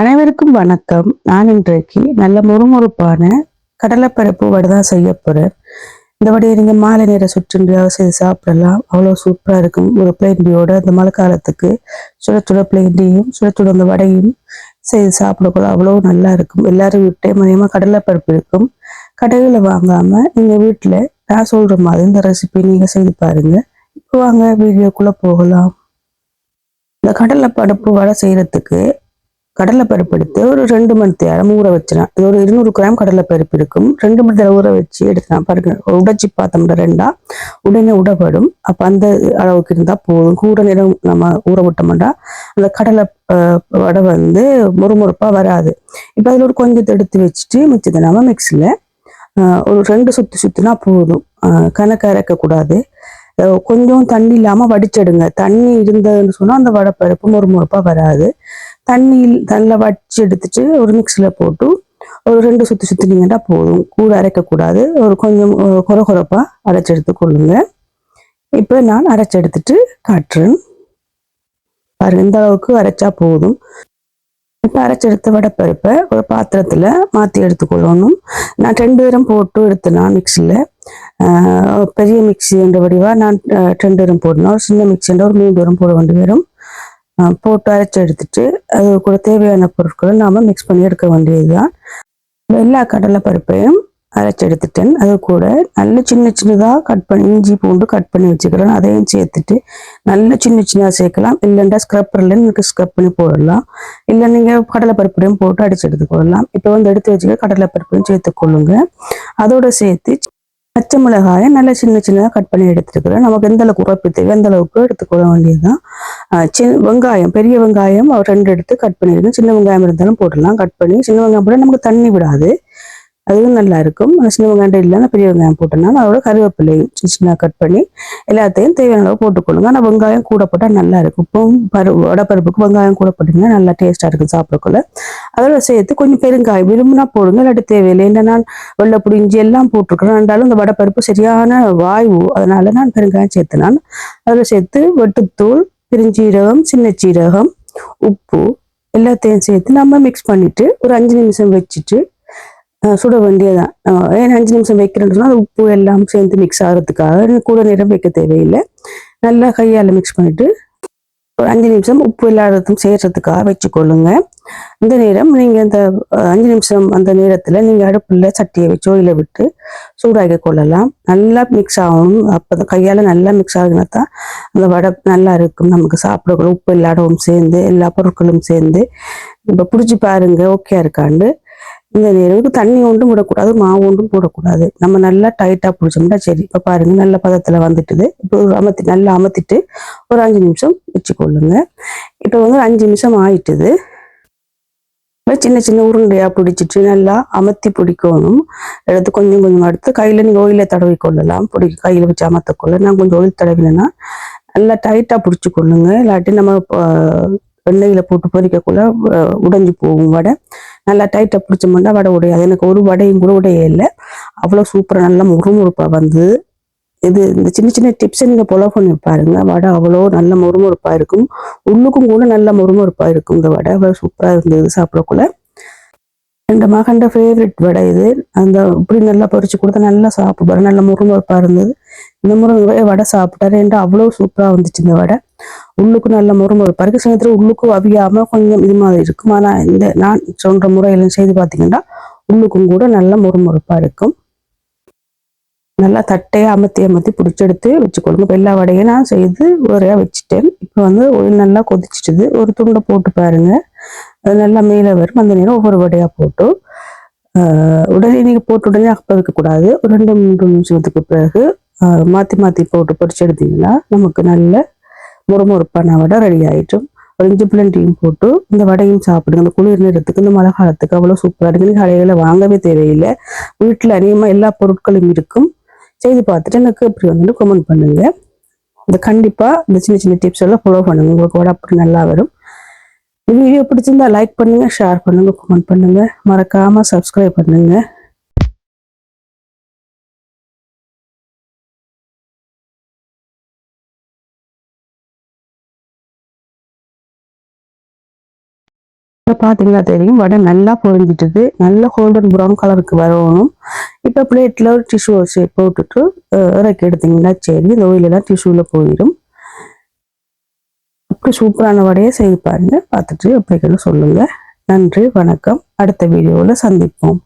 அனைவருக்கும் வணக்கம். நான் இன்றைக்கு நல்ல முறுமுறுப்பான கடலைப்பருப்பு வடை தான் செய்ய போறேன். இந்த வடையை நீங்க மாலை நேர சுற்றுண்டியாக செய்து சாப்பிடலாம். அவ்வளோ சூப்பரா இருக்கும். ஒரு பிளேண்டியோட இந்த மழை காலத்துக்கு சுட சுட பிளேண்டியும் சுட சுட அந்த வடையும் செய்து சாப்பிடக்கூட அவ்வளோ நல்லா இருக்கும். எல்லாரும் வீட்டே மதியமா கடலைப்பருப்பு இருக்கும். கடைகளை வாங்காம நீங்க வீட்டுல நான் சொல்ற மாதிரி இந்த ரெசிபி நீங்க செய்து பாருங்க. இப்போ வாங்க வீடியோக்குள்ள போகலாம். இந்த கடலைப்பருப்பு வடை செய்யறதுக்கு கடலைப்பருப்பு எடுத்து ஒரு 2 மணி நேரம் ஊற வச்சிடலாம். இது ஒரு 200 கிராம் கடலைப்பருப்பு இருக்கும். 2 மணி நேரம் ஊற வச்சு எடுக்கலாம். பாருங்க, உடைச்சி பார்த்தோம்னா ரெண்டா உடனே உடப்படும். அப்ப அந்த அளவுக்கு இருந்தா போதும். கூட நேரம் நம்ம ஊற விட்டோம்னா அந்த கடலை வடை வந்து முறுமுறுப்பா வராது. இப்ப அதுல ஒரு கொஞ்சத்தை எடுத்து வச்சுட்டு மிச்சத்தை நம்ம மிக்ஸில ஒரு 2 சுத்து சுத்தினா போதும். கணக்க இறக்க கூடாது. கொஞ்சம் தண்ணி இல்லாம வடிச்சிடுங்க. தண்ணி இருந்ததுன்னு சொன்னா அந்த வடைப்பருப்பு முறுமுறுப்பா வராது. தண்ணியில் நல்லா வடிச்சு எடுத்துட்டு ஒரு மிக்ஸில போட்டு ஒரு 2 சுத்து சுத்தினீங்கன்னா போதும். கூட அரைக்கக்கூடாது. ஒரு கொஞ்சம் கொர கொரப்பா அரைச்சு எடுத்துக்கொள்ளுங்க. இப்ப நான் அரைச்சு எடுத்துட்டு காட்டுறேன். பாருங்க, இந்த அளவுக்கு அரைச்சா போதும். இப்ப அரைச்செடுத்த வடைப்பருப்பை ஒரு பாத்திரத்துல மாத்தி எடுத்துக்கொள்ளணும். நான் 2 தரம் போட்டு எடுத்தேன் மிக்சியில. பெரிய மிக்சி என்ற வடிவா நான் 2 தரம் போடணும். சின்ன மிக்சி என்ற ஒரு 3 தரம் போட வேண்டி வரும். போட்டு அரைச்சி எடுத்துட்டு அது கூட தேவையான பொருட்களை நாம மிக்ஸ் பண்ணி எடுக்க வேண்டியதுதான். எல்லா கடலை பருப்பையும் அரைச்சி எடுத்துட்டேன். அது கூட நல்ல சின்ன சின்னதா கட் பண்ணி இஞ்சி பூண்டு கட் பண்ணி வச்சுக்கிறேன். அதையும் சேர்த்துட்டு நல்ல சின்ன சின்னதாக சேர்க்கலாம். இல்லைண்டா ஸ்க்ரப்பர்ல எனக்கு ஸ்க்ரப் பண்ணி போடலாம். இல்லை நீங்க கடலை பருப்பையும் போட்டு அடிச்சு எடுத்துக்கொள்ளலாம். இப்போ வந்து எடுத்து வச்சுக்க கடலை பருப்பையும் சேர்த்துக்கொள்ளுங்க. அதோட சேர்த்து பச்சை மிளகாயை நல்லா சின்ன சின்னதாக கட் பண்ணி எடுத்துருக்கிறேன். நமக்கு எந்த அளவுக்கு உரைப்பு தேவை அந்த அளவுக்கு எடுத்துக்கொள்ள வேண்டியதுதான். வெங்காயம், பெரிய வெங்காயம் ஒரு 2 எடுத்து கட் பண்ணிடுங்க. சின்ன வெங்காயம் இருந்தாலும் போடலாம். கட் பண்ணி சின்ன வெங்காயம் போட நமக்கு தண்ணி விடாது. அதுவும் நல்லா இருக்கும். சின்ன வெங்காயம் இல்லைன்னா பெரிய வெங்காயம் போட்டோம்னா அதோட கருவேப்பிலையும் சின்ன சின்ன கட் பண்ணி எல்லாத்தையும் தேவையான அளவு போட்டுக்கொள்ளுங்க. ஆனால் வெங்காயம் கூட போட்டால் நல்லா இருக்கும். இப்போ வடைப்பருப்புக்கு வெங்காயம் கூட போட்டிங்கன்னா நல்லா டேஸ்ட்டாக இருக்கும் சாப்பிடக்குள்ள. அதோட சேர்த்து கொஞ்சம் பெருங்காயம் விரும்பினா போடுங்க, இல்லாட்டி தேவையில்லை. ஏன்னா நான் வெள்ளைப்பூடி இஞ்சி எல்லாம் போட்டிருக்கிறேன். ரெண்டாலும் இந்த வடைப்பருப்பு சரியான வாய்வு, அதனால நான் பெருங்காயம் சேர்த்தேன். அதில் சேர்த்து வெட்டுத்தூள், பெருஞ்சீரகம், சின்ன சீரகம், உப்பு எல்லாத்தையும் சேர்த்து நம்ம மிக்ஸ் பண்ணிட்டு ஒரு 5 நிமிஷம் வச்சுட்டு சுட வேண்டியதான். ஏன்னா 5 நிமிஷம் வைக்கிறேன்னு சொன்னா அது உப்பு எல்லாம் சேர்ந்து மிக்ஸ் ஆகிறதுக்காக கூட நேரம் வைக்க தேவையில்லை. நல்லா கையால் மிக்ஸ் பண்ணிட்டு ஒரு 5 நிமிஷம் உப்பு எல்லாத்தையும் சேர்றதுக்காக வச்சுக்கொள்ளுங்க. இந்த நேரம் நீங்க இந்த 5 நிமிஷம் அந்த நேரத்துல நீங்க அடுப்புல சட்டியை வச்சு ஓயில விட்டு சூடாக்கி கொள்ளலாம். நல்லா மிக்ஸ் ஆகணும். அப்போ கையால நல்லா மிக்ஸ் ஆகுனா தான் அந்த வடை நல்லா இருக்கும். நமக்கு சாப்பிடக்கூட உப்பு எல்லாடவும் சேர்ந்து எல்லா பொருட்களும் சேர்ந்து இப்போ பிடிச்சி பாருங்க ஓகே இருக்காண்டு. இந்த நேரத்துக்கு தண்ணி ஒன்றும் விடக்கூடாது, மாவு ஒன்றும் போடக்கூடாது. நம்ம நல்லா டைட்டா பிடிச்சோம்னா சரி. இப்போ பாருங்க நல்ல பதத்துல வந்துட்டுது. இப்போ நல்லா அமர்த்திட்டு ஒரு 5 நிமிஷம் வச்சுக்கொள்ளுங்க. இப்போ வந்து 5 நிமிஷம் ஆயிட்டுது. சின்ன சின்ன உருண்டையா பிடிச்சிட்டு நல்லா அமர்த்தி பிடிக்கணும். எடுத்து கொஞ்சம் கொஞ்சம் எடுத்து கையில நீங்க ஓயில தடவி கொள்ளலாம். கையில வச்சு அமர்த்தக்கொள்ள நான் கொஞ்சம் ஓயில் தடவினேன்னா நல்லா டைட்டா பிடிச்சி கொள்ளுங்க. இல்லாட்டி நம்ம எண்ணெயில போட்டு பொரிக்கக்குள்ள உடைஞ்சு போகும் வடை. நல்லா டைட்டா பிடிச்சோம்னா வடை உடையாது. எனக்கு ஒரு வடையும் கூட உடைய இல்லை. அவ்வளோ சூப்பராக நல்லா முறுமுறுப்பா வந்து இந்த சின்ன சின்ன டிப்ஸை நீங்க ஃபாலோ பண்ணி பாருங்க. வடை அவ்வளோ நல்ல முறுமுறுப்பா இருக்கும். உள்ளுக்கும் கூட நல்ல முறுமுறுப்பா இருக்கும். இந்த வடை அவ்வளோ சூப்பரா இருந்தது சாப்பிடக்குள்ள. என் மகன் ஃபேவரட் வடை இது. அந்த இப்படி நல்லா பொரிச்சு கொடுத்தா நல்லா சாப்பிடுவாரு. நல்ல முறுமுறுப்பா இருந்தது. இந்த முறை வடை சாப்பிட்டாரு என்று அவ்வளோ சூப்பரா வந்துச்சு இந்த வடை. உள்ளுக்கு நல்ல முறுமுறுப்பா இருக்கு. சில நேரத்துல உள்ளுக்கும் அவியாம கொஞ்சம் இது மாதிரி இருக்கும். ஆனா இந்த நான் சொல்ற முறையெல்லாம் செய்து பார்த்தீங்கன்னா உள்ளுக்கும் கூட நல்ல முறுமுறுப்பா இருக்கும். நல்லா தட்டையா அமர்த்தி அமர்த்தி பிடிச்செடுத்து வச்சுக்கொள்ளுங்க. இப்போ எல்லா வடையும் நான் செய்து ஒரையா வச்சுட்டேன். இப்போ வந்து oil நல்லா கொதிச்சிட்டுது. ஒரு துண்டை போட்டு பாருங்க. அது நல்லா மேலே வரும். அந்த நேரம் ஒவ்வொரு வடையா போட்டு உடனே நீங்க போட்டு உடனே அப்ப வைக்கக்கூடாது. ஒரு 2-3 நிமிஷத்துக்கு பிறகு மாத்தி மாத்தி போட்டு பொரிச்சு எடுத்தீங்கன்னா நமக்கு நல்ல முறுமுறுப்பான வடை ரெடி ஆயிட்டும். ஒரு இஞ்சி புளண்டியும் போட்டு இந்த வடையும் சாப்பிடுங்க. இந்த குளிர் நேரத்துக்கு இந்த மழை காலத்துக்கு அவ்வளவு சூப்பரா இருக்கு. கடைகளை வாங்கவே தேவையில்லை. வீட்டுல அதிகமா எல்லா பொருட்களும் இருக்கும். செய்து பார்த்துட்டு எனக்கு எப்படி வந்து கமெண்ட் பண்ணுங்க. இந்த கண்டிப்பா இந்த சின்ன சின்ன டிப்ஸ் எல்லாம் ஃபாலோ பண்ணுங்க. உங்களுக்கு வடை அப்படி நல்லா வரும். இந்த வீடியோ பிடிச்சிருந்தா லைக் பண்ணுங்க, ஷேர் பண்ணுங்க, கமெண்ட் பண்ணுங்க. மறக்காம சப்ஸ்கிரைப் பண்ணுங்க. இப்போ பார்த்தீங்கன்னா தெரியும் வடை நல்லா பொரிஞ்சிட்டுது, நல்ல கோல்டன் ப்ரௌன் கலருக்கு வரணும். இப்போ பிளேட்டில் ஒரு டிஷ்யூ வச்சு போட்டுட்டு இறக்கி எடுத்தீங்கன்னா சரி, இந்த ஆயிலெல்லாம் டிஷ்யூவில் போயிடும். அப்படி சூப்பரான வடையை செய்து பாருங்க, பார்த்துட்டு எப்படின்னு சொல்லுங்க. நன்றி, வணக்கம். அடுத்த வீடியோவில் சந்திப்போம்.